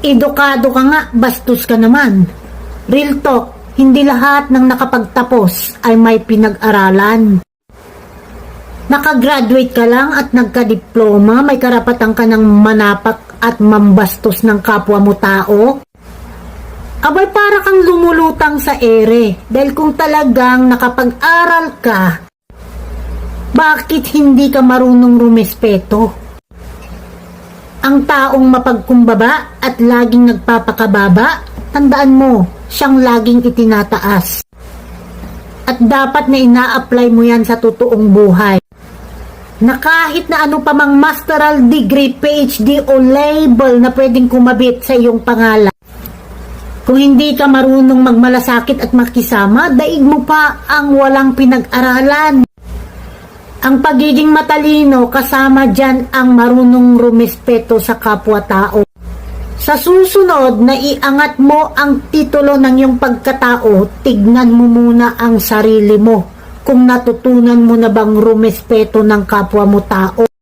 Edukado ka nga, bastos ka naman. Real talk, hindi lahat ng nakapagtapos ay may pinag-aralan. Nakagraduate ka lang at nagka-diploma, may karapatan ka ng manapak at mambastos ng kapwa mo tao? Abay, para kang lumulutang sa ere, dahil kung talagang nakapag-aral ka, bakit hindi ka marunong rumespeto? Ang taong mapagkumbaba at laging nagpapakababa, tandaan mo, siyang laging itinataas. At dapat na ina-apply mo yan sa totoong buhay. Na kahit na ano pa mang masteral degree, PhD o label na pwedeng kumabit sa iyong pangalan, kung hindi ka marunong magmalasakit at makisama, daig mo pa ang walang pinag-aralan. Ang pagiging matalino, kasama dyan ang marunong rumespeto sa kapwa-tao. Sa susunod na iangat mo ang titulo ng iyong pagkatao, tignan mo muna ang sarili mo kung natutunan mo na bang rumespeto ng kapwa mo tao.